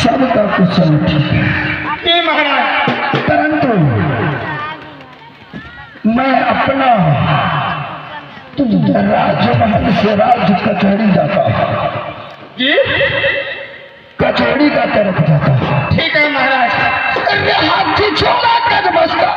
सबका कुशल ठीक है जी महाराज। परंतु मैं अपना राजमहल से राज कचहरी जाता हूँ जी कचहरी का तरफ जाता हूँ। ठीक है महाराज। अरे हाथी छोड़ा कर बसता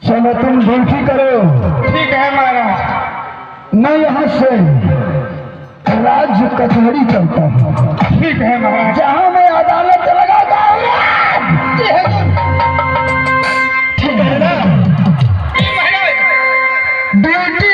चलो तुम ड्यूटी करो। ठीक है महाराज। मैं यहाँ से राज्य कचहरी चलता हूँ। ठीक है महाराज। जहाँ मैं अदालत लगाता हूँ ठीक है ना ड्यूटी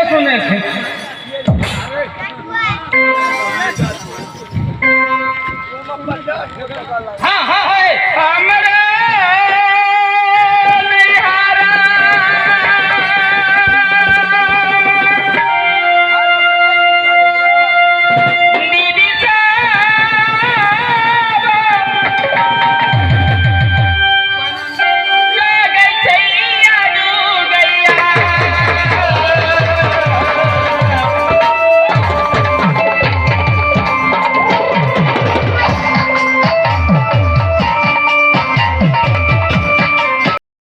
सुने